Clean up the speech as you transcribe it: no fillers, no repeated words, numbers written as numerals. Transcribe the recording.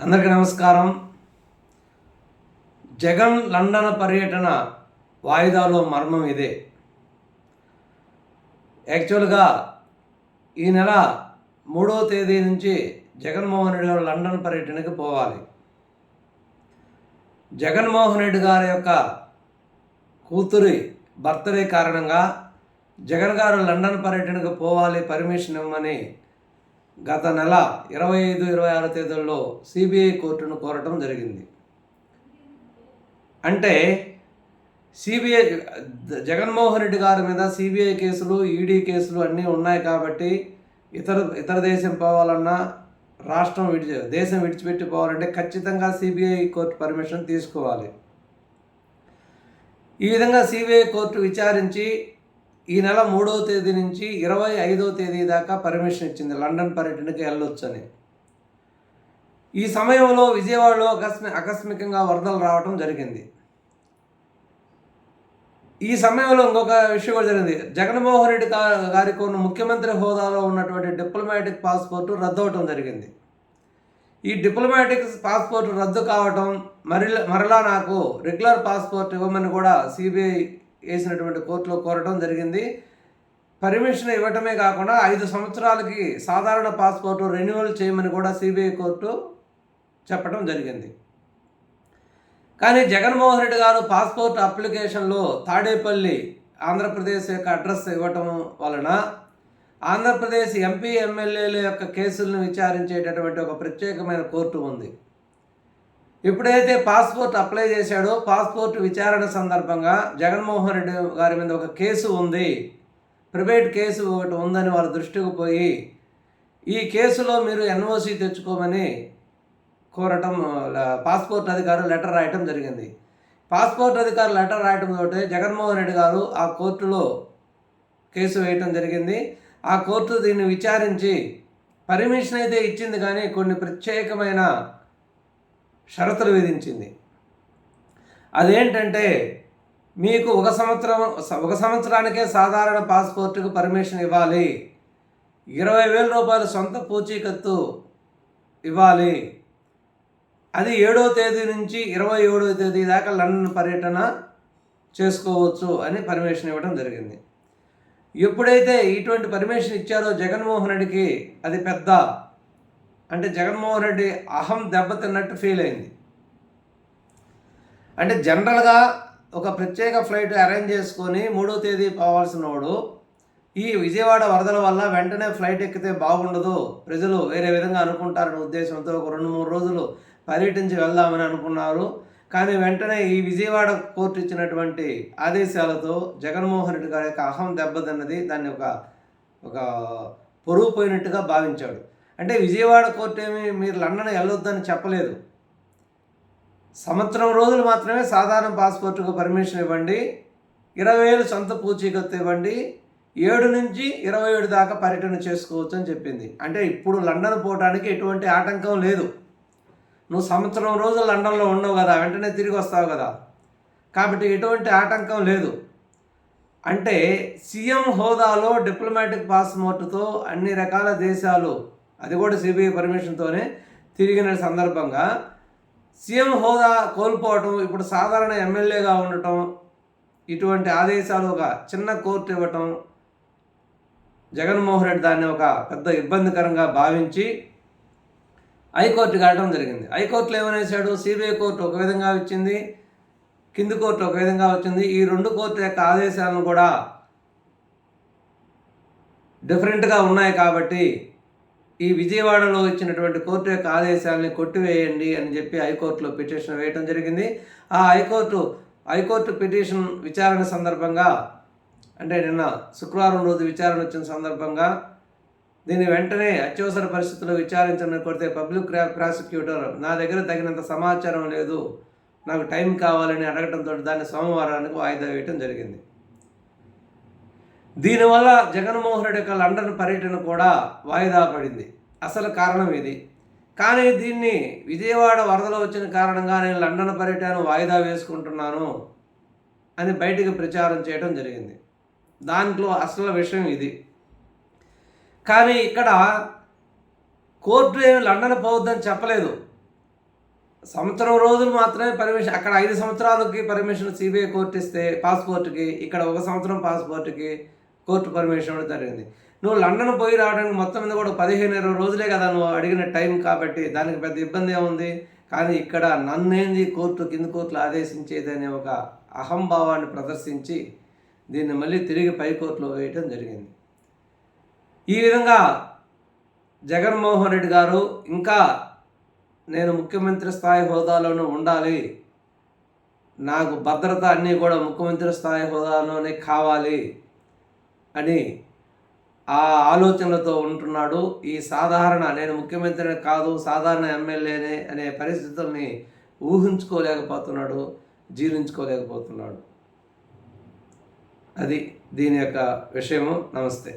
అందరికీ నమస్కారం. జగన్ లండన్ పర్యటన వాయిదాలో మర్మం ఇదే. యాక్చువల్గా ఈ నెల 3వ తేదీ నుంచి జగన్మోహన్ రెడ్డి గారు లండన్ పర్యటనకి పోవాలి. జగన్మోహన్ రెడ్డి గారి యొక్క కూతురి బర్త్డే కారణంగా జగన్ గారు లండన్ పర్యటనకు పోవాలి, పర్మిషన్ ఇవ్వమని గత నెల 25, 26 తేదీల్లో సిబిఐ కోర్టును కోరటం జరిగింది. అంటే సిబిఐ జగన్మోహన్ రెడ్డి గారి మీద సిబిఐ కేసులు, ఈడీ కేసులు అన్నీ ఉన్నాయి కాబట్టి ఇతర దేశం పోవాలన్నా, దేశం విడిచిపెట్టి పోవాలంటే ఖచ్చితంగా సిబిఐ కోర్టు పర్మిషన్ తీసుకోవాలి. ఈ విధంగా సిబిఐ కోర్టు విచారించి ఈ నెల 3వ తేదీ నుంచి 25వ తేదీ దాకా పర్మిషన్ ఇచ్చింది లండన్ పర్యటనకి వెళ్ళొచ్చని. ఈ సమయంలో విజయవాడలో ఆకస్మికంగా వరదలు రావడం జరిగింది. ఈ సమయంలో ఇంకొక విషయం కూడా జరిగింది. జగన్మోహన్ రెడ్డి గారికి ఉన్న ముఖ్యమంత్రి హోదాలో ఉన్నటువంటి డిప్లొమాటిక్ పాస్పోర్టు రద్దు అవటం జరిగింది. ఈ డిప్లొమాటిక్ పాస్పోర్ట్ రద్దు కావటం, మరలా నాకు రెగ్యులర్ పాస్పోర్ట్ ఇవ్వమని కూడా సిబిఐ వేసినటువంటి కోర్టులో కోరటం జరిగింది. పర్మిషన్ ఇవ్వటమే కాకుండా 5 సంవత్సరాలకి సాధారణ పాస్పోర్టు రెన్యువల్ చేయమని కూడా సిబిఐ కోర్టు చెప్పడం జరిగింది. కానీ జగన్మోహన్ రెడ్డి గారు పాస్పోర్ట్ అప్లికేషన్లో తాడేపల్లి ఆంధ్రప్రదేశ్ యొక్క అడ్రస్ ఇవ్వటం వలన ఆంధ్రప్రదేశ్ ఎంపీ, ఎమ్మెల్యేల యొక్క కేసులను విచారించేటటువంటి ఒక ప్రత్యేకమైన కోర్టు ఉంది. ఎప్పుడైతే పాస్పోర్ట్ అప్లై చేశాడో, పాస్పోర్ట్ విచారణ సందర్భంగా జగన్మోహన్ రెడ్డి గారి మీద ఒక కేసు ఉంది, ప్రైవేట్ కేసు ఒకటి ఉందని వాళ్ళ దృష్టికి పోయి ఈ కేసులో మీరు ఎన్ఓసి తెచ్చుకోమని కోరటం, పాస్పోర్ట్ అధికారులు లెటర్ రాయటం జరిగింది. పాస్పోర్ట్ అధికారులు లెటర్ రాయటంతో జగన్మోహన్ రెడ్డి గారు ఆ కోర్టులో కేసు వేయటం జరిగింది. ఆ కోర్టు దీన్ని విచారించి పర్మిషన్ అయితే ఇచ్చింది, కానీ కొన్ని ప్రత్యేకమైన షరతులు విధించింది. అదేంటంటే, మీకు ఒక సంవత్సరానికే సాధారణ పాస్పోర్టుకు పర్మిషన్ ఇవ్వాలి, 20,000 రూపాయలు సొంత పూచీకత్తు ఇవ్వాలి, అది 7వ తేదీ నుంచి 27వ తేదీ దాకా లండన్ పర్యటన చేసుకోవచ్చు అని పర్మిషన్ ఇవ్వడం జరిగింది. ఎప్పుడైతే ఇటువంటి పర్మిషన్ ఇచ్చారో జగన్మోహన్ రెడ్డికి అది అంటే జగన్మోహన్ రెడ్డి అహం దెబ్బతిన్నట్టు ఫీల్ అయింది. అంటే జనరల్గా ఒక ప్రత్యేక ఫ్లైట్ అరేంజ్ చేసుకొని 3వ తేదీ పోవాల్సిన వాడు ఈ విజయవాడ వరదల వల్ల వెంటనే ఫ్లైట్ ఎక్కితే బాగుండదు, ప్రజలు వేరే విధంగా అనుకుంటారనే ఉద్దేశంతో ఒక 2-3 రోజులు పర్యటించి వెళ్దామని అనుకున్నారు. కానీ వెంటనే ఈ విజయవాడ కోర్టు ఇచ్చినటువంటి ఆదేశాలతో జగన్మోహన్ రెడ్డి గారి యొక్క అహం దెబ్బతిన్నది. దాన్ని ఒక పొరుగు పోయినట్టుగా భావించాడు. అంటే విజయవాడ కోర్టు ఏమి మీరు లండన్ వెళ్ళొద్దని చెప్పలేదు, సంవత్సరం రోజులు మాత్రమే సాధారణ పాస్పోర్టుకు పర్మిషన్ ఇవ్వండి, 20,000 సొంత పూచీకత్తు ఇవ్వండి, 7 నుంచి 27 దాకా పర్యటన చేసుకోవచ్చు అని చెప్పింది. అంటే ఇప్పుడు లండన్ పోవడానికి ఎటువంటి ఆటంకం లేదు. నువ్వు సంవత్సరం రోజులు లండన్లో ఉండవు కదా, వెంటనే తిరిగి వస్తావు కదా, కాబట్టి ఎటువంటి ఆటంకం లేదు. అంటే సీఎం హోదాలో డిప్లొమాటిక్ పాస్పోర్టుతో అన్ని రకాల దేశాలు, అది కూడా సిబిఐ పర్మిషన్తోనే తిరిగిన సందర్భంగా సీఎం హోదా కోల్పోవటం, ఇప్పుడు సాధారణ ఎమ్మెల్యేగా ఉండటం, ఇటువంటి ఆదేశాలు ఒక చిన్న కోర్టు ఇవ్వటం, జగన్మోహన్ రెడ్డి దాన్ని ఒక పెద్ద ఇబ్బందికరంగా భావించి హైకోర్టుకి వెళ్ళడం జరిగింది. హైకోర్టులో ఏమనేసాడు, సిబిఐ కోర్టు ఒక విధంగా ఇచ్చింది, కింది కోర్టు ఒక విధంగా వచ్చింది. ఈ 2 కోర్టు యొక్క ఆదేశాలను కూడా డిఫరెంట్గా ఉన్నాయి కాబట్టి ఈ విజయవాడలో ఇచ్చినటువంటి కోర్టు యొక్క ఆదేశాలని కొట్టివేయండి అని చెప్పి హైకోర్టులో పిటిషన్ వేయడం జరిగింది. ఆ హైకోర్టు పిటిషన్ విచారణ సందర్భంగా, అంటే నిన్న శుక్రవారం రోజు విచారణ వచ్చిన సందర్భంగా దీన్ని వెంటనే అత్యవసర పరిస్థితుల్లో విచారించని కొడితే పబ్లిక్ ప్రాసిక్యూటర్ నా దగ్గర తగినంత సమాచారం లేదు, నాకు టైం కావాలని అడగడంతో దాన్ని సోమవారానికి వాయిదా వేయటం జరిగింది. దీనివల్ల జగన్మోహన్ రెడ్డి యొక్క లండన్ పర్యటన కూడా వాయిదా పడింది. అసలు కారణం ఇది. కానీ దీన్ని విజయవాడ వరదలు వచ్చిన కారణంగా నేను లండన్ పర్యటన వాయిదా వేసుకుంటున్నాను అని బయటికి ప్రచారం చేయడం జరిగింది. దాంట్లో అసలు విషయం ఇది. కానీ ఇక్కడ కోర్టు ఏమి లండన్ పోవద్దని చెప్పలేదు. సంవత్సరం రోజులు మాత్రమే పర్మిషన్. అక్కడ 5 సంవత్సరాలకి పర్మిషన్ సిబిఐ కోర్టు ఇస్తే పాస్పోర్ట్కి, ఇక్కడ 1 సంవత్సరం పాస్పోర్ట్కి కోర్టు పర్మిషన్ ఇవ్వడం జరిగింది. నువ్వు లండన్ పోయి రావడానికి మొత్తం మీద కూడా 15-20 రోజులే కదా నువ్వు అడిగిన టైం, కాబట్టి దానికి పెద్ద ఇబ్బంది ఏముంది. కానీ ఇక్కడ నన్నేంది కోర్టు, కింది కోర్టులు ఆదేశించేదనే ఒక అహంభావాన్ని ప్రదర్శించి దీన్ని మళ్ళీ తిరిగి పైకోర్టులో వేయటం జరిగింది. ఈ విధంగా జగన్మోహన్ రెడ్డి గారు ఇంకా నేను ముఖ్యమంత్రి స్థాయి హోదాలోనూ ఉండాలి, నాకు భద్రత అన్నీ కూడా ముఖ్యమంత్రి స్థాయి హోదాలోనే కావాలి అని ఆ ఆలోచనలతో ఉంటున్నాడు. ఈ సాధారణ నేను ముఖ్యమంత్రిని కాదు, సాధారణ ఎమ్మెల్యేనే అనే పరిస్థితుల్ని ఊహించుకోలేకపోతున్నాడు, జీర్ణించుకోలేకపోతున్నాడు. అది దీని యొక్క విషయము. నమస్తే.